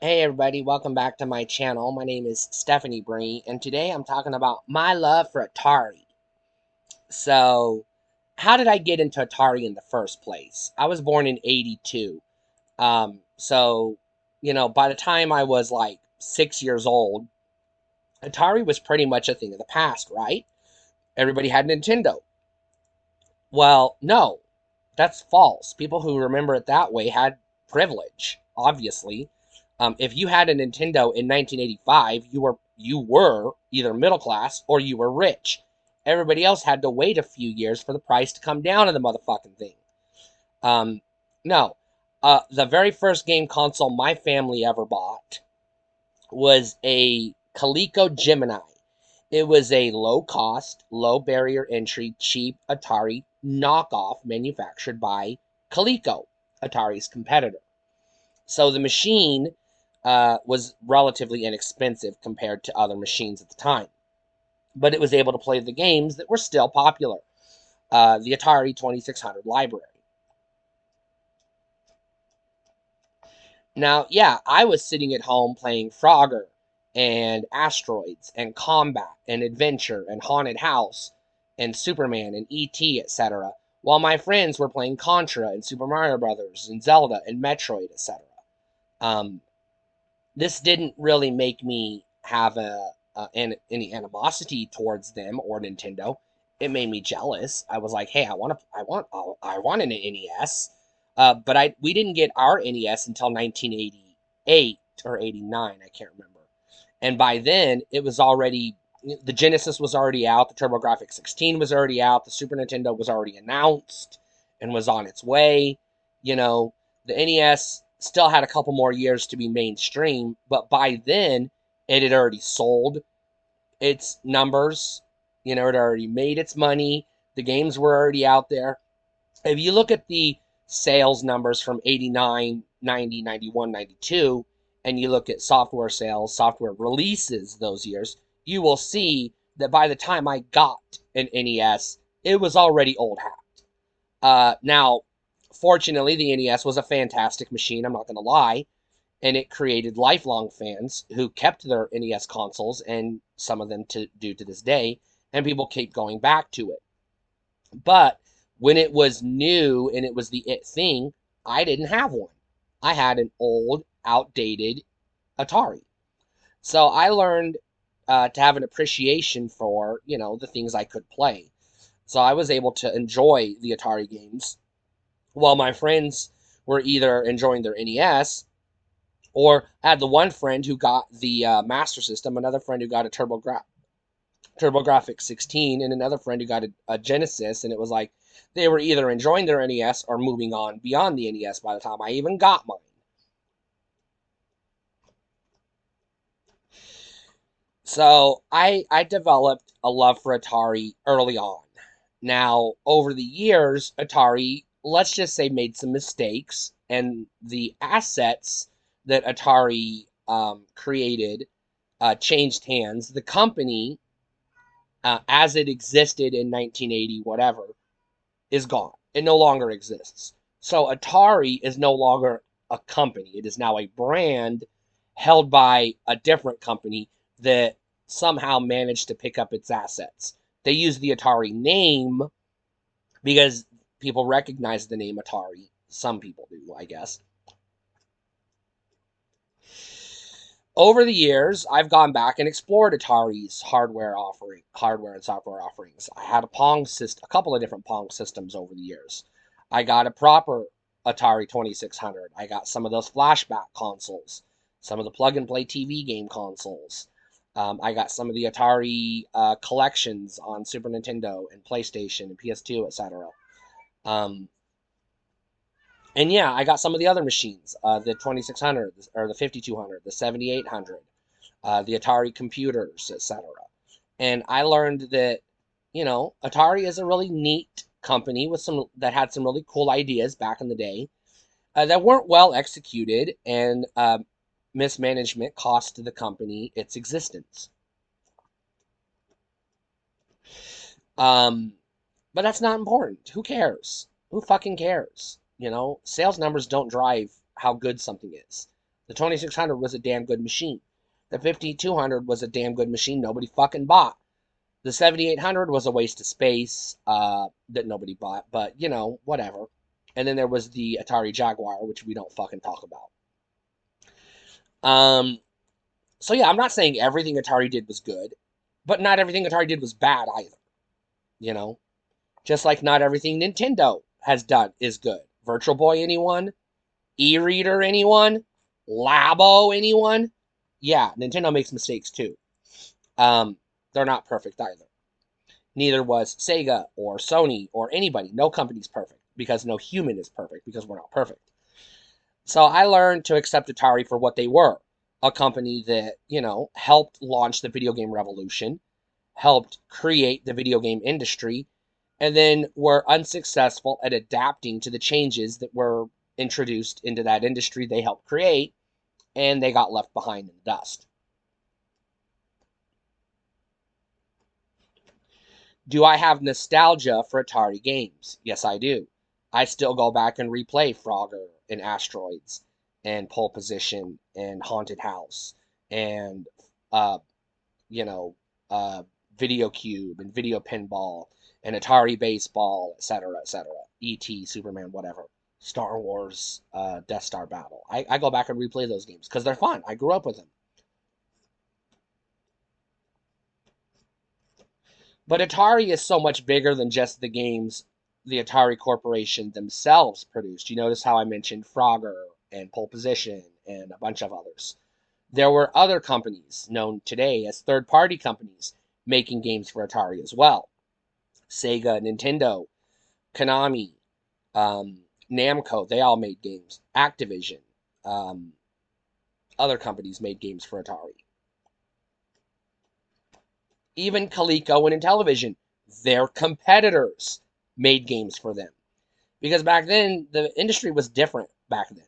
Hey everybody, welcome back to my channel. My name is Stephanie Bree, and today I'm talking about my love for Atari. So, how did I get into Atari in the first place? I was born in '82. By the time I was like 6 years old, Atari was pretty much a thing of the past, right? Everybody had Nintendo. Well, no, that's false. People who remember it that way had privilege, obviously. If you had a Nintendo in 1985, you were either middle class or you were rich. Everybody else had to wait a few years for the price to come down on the motherfucking thing. Um, no, the very first game console my family ever bought was a Coleco Gemini. It was a low cost, low barrier entry, cheap Atari knockoff manufactured by Coleco, Atari's competitor. So the machine was relatively inexpensive compared to other machines at the time, but it was able to play the games that were still popular. The Atari 2600 library. Now, yeah, I was sitting at home playing Frogger and Asteroids and Combat and Adventure and Haunted House and Superman and E.T., etc., while my friends were playing Contra and Super Mario Brothers and Zelda and Metroid, etc. Um, this didn't really make me have any animosity towards them or Nintendo. It made me jealous. I was like, hey, I want an NES. But we didn't get our NES until 1988 or 89, I can't remember. And by then, it was already the Genesis was already out, the TurboGrafx 16 was already out, the Super Nintendo was already announced and was on its way. You know, the NES still had a couple more years to be mainstream, but by then it had already sold its numbers. You know, it already made its money. The games were already out there. If you look at the sales numbers from 89, 90, 91, 92, and you look at software sales, software releases those years, you will see that by the time I got an NES, it was already old hat. Now, fortunately, the NES was a fantastic machine, I'm not going to lie, and it created lifelong fans who kept their NES consoles, and some of them do to this day, and people keep going back to it. But when it was new and it was the it thing, I didn't have one. I had an old, outdated Atari. So I learned to have an appreciation for, the things I could play. So I was able to enjoy the Atari games while my friends were either enjoying their NES, or I had the one friend who got the Master System, another friend who got a TurboGrafx 16, and another friend who got a Genesis, and it was like they were either enjoying their NES or moving on beyond the NES by the time I even got mine. So I developed a love for Atari early on. Now, over the years, Atari, let's just say, made some mistakes, and the assets that Atari created changed hands. The company, as it existed in 1980, whatever, is gone. It no longer exists. So Atari is no longer a company. It is now a brand held by a different company that somehow managed to pick up its assets. They use the Atari name because people recognize the name Atari. Some people do, I guess. Over the years, I've gone back and explored Atari's hardware and software offerings. I had a couple of different Pong systems over the years. I got a proper Atari 2600. I got some of those flashback consoles, some of the plug-and-play TV game consoles. I got some of the Atari collections on Super Nintendo and PlayStation and PS2, etc. Um, and yeah, I got some of the other machines, the 2600 or the 5200, the 7800, the Atari computers, etc. And I learned that, Atari is a really neat company with some that had some really cool ideas back in the day that weren't well executed, and mismanagement cost the company its existence. Um, but that's not important. Who cares? Who fucking cares? Sales numbers don't drive how good something is. The 2600 was a damn good machine. The 5200 was a damn good machine nobody fucking bought. The 7800 was a waste of space that nobody bought, but you know, whatever. And then there was the Atari Jaguar, which we don't fucking talk about. Um, so yeah, I'm not saying everything Atari did was good, but not everything Atari did was bad either. You know, just like not everything Nintendo has done is good. Virtual Boy, anyone? E-reader, anyone? Labo, anyone? Yeah, Nintendo makes mistakes too. Um, they're not perfect either. Neither was Sega or Sony or anybody. No company's perfect because no human is perfect because we're not perfect. So I learned to accept Atari for what they were, a company that, you know, helped launch the video game revolution, helped create the video game industry, and then were unsuccessful at adapting to the changes that were introduced into that industry they helped create, and they got left behind in the dust. Do I have nostalgia for Atari games? Yes, I do. I still go back and replay Frogger and Asteroids and Pole Position and Haunted House and uh, you know, uh, Video Cube and Video Pinball and Atari Baseball, etc., etc. E.T., Superman, whatever. Star Wars, Death Star Battle. I go back and replay those games because they're fun. I grew up with them. But Atari is so much bigger than just the games the Atari Corporation themselves produced. You notice how I mentioned Frogger and Pole Position and a bunch of others. There were other companies known today as third-party companies making games for Atari as well. Sega, Nintendo, Konami, Namco, they all made games. Activision, um, other companies made games for Atari. Even Coleco and Intellivision, their competitors made games for them. Because back then, the industry was different back then.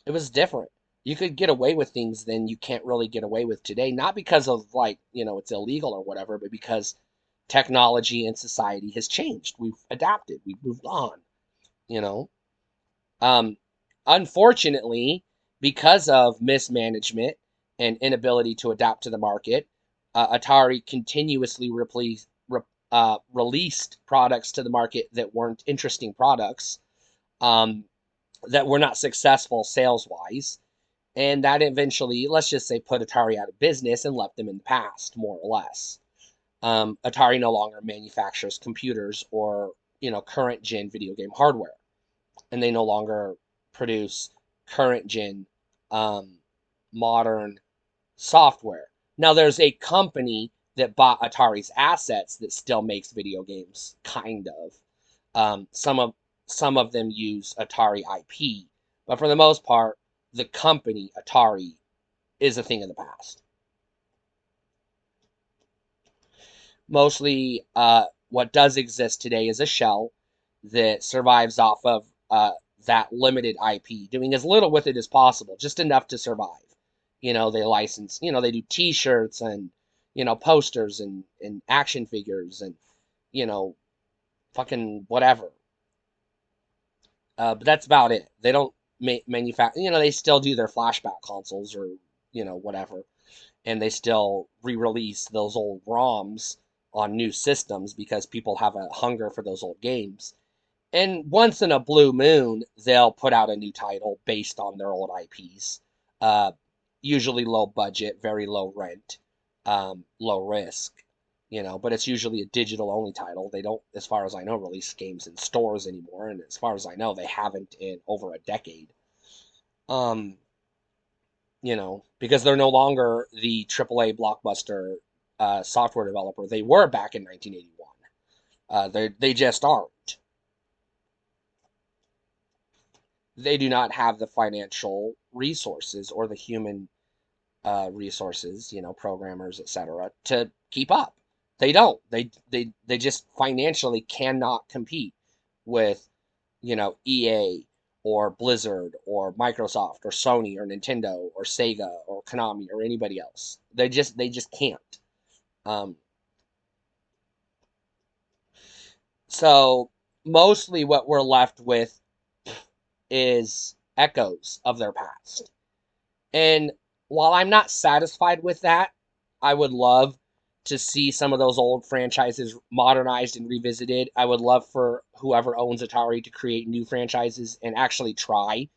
It was different. You could get away with things then you can't really get away with today. Not because of, like, you know, it's illegal or whatever, but because technology and society has changed. We've adapted. We've moved on, you know. Um, Unfortunately, because of mismanagement and inability to adapt to the market, Atari continuously released products to the market that weren't interesting products, um, that were not successful sales wise. And that eventually, let's just say, put Atari out of business and left them in the past, more or less. Atari no longer manufactures computers or, you know, current gen video game hardware, and they no longer produce current gen um, modern software. Now there's a company that bought Atari's assets that still makes video games, kind of. Some of them use Atari IP, but for the most part, the company Atari is a thing of the past. Mostly, what does exist today is a shell that survives off of that limited IP, doing as little with it as possible, just enough to survive. You know, they license, you know, they do T-shirts and, you know, posters and action figures and, you know, fucking whatever. But that's about it. They don't manufacture, you know, they still do their flashback consoles or, you know, whatever, and they still re-release those old ROMs on new systems because people have a hunger for those old games. And once in a blue moon, they'll put out a new title based on their old IPs. Uh, Usually low budget, very low rent, low risk, you know, but it's usually a digital only title. They don't, as far as I know, release games in stores anymore. And as far as I know, they haven't in over a decade. Um, you know, because they're no longer the AAA blockbuster software developer they were back in 1981. They just aren't. They do not have the financial resources or the human resources, you know, programmers, etc., to keep up. They don't. They just financially cannot compete with, you know, EA or Blizzard or Microsoft or Sony or Nintendo or Sega or Konami or anybody else. They just can't. Um, so mostly what we're left with is echoes of their past. And while I'm not satisfied with that, I would love to see some of those old franchises modernized and revisited. I would love for whoever owns Atari to create new franchises and actually try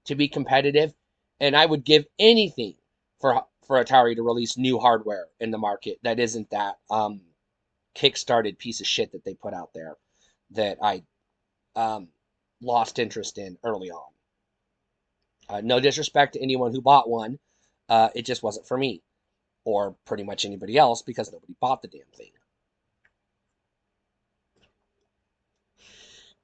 to be competitive. And I would give anything for Atari to release new hardware in the market that isn't that kickstarted piece of shit that they put out there that I um, lost interest in early on. No disrespect to anyone who bought one, it just wasn't for me or pretty much anybody else because nobody bought the damn thing.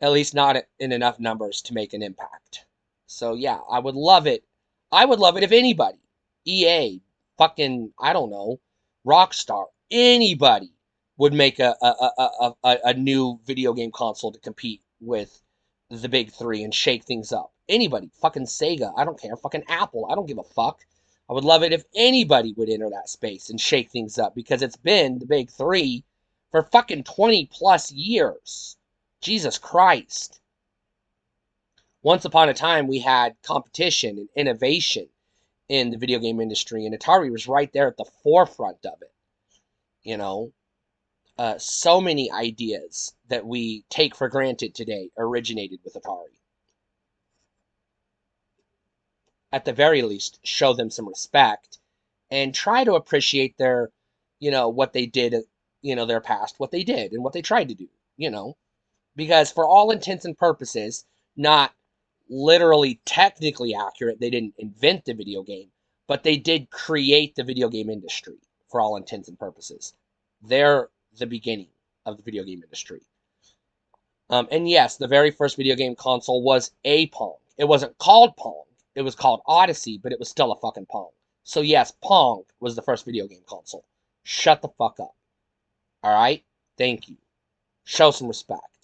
At least not in enough numbers to make an impact. So yeah, I would love it. I would love it if anybody, EA, fucking, I don't know, Rockstar, anybody would make a new video game console to compete with the big three and shake things up. Anybody, fucking Sega, I don't care, fucking Apple, I don't give a fuck. I would love it if anybody would enter that space and shake things up because it's been the big three for fucking 20 plus years. Jesus Christ. Once upon a time, we had competition and innovation in the video game industry, and Atari was right there at the forefront of it. You know, so many ideas that we take for granted today originated with Atari. At the very least, show them some respect and try to appreciate their, what they did, their past, what they did, and what they tried to do, because for all intents and purposes, not literally technically accurate, they didn't invent the video game, but they did create the video game industry for all intents and purposes. They're the beginning of the video game industry. And yes, the very first video game console was a Pong. It wasn't called Pong. It was called Odyssey, but it was still a fucking Pong. So yes, Pong was the first video game console. Shut the fuck up. All right? Thank you. Show some respect.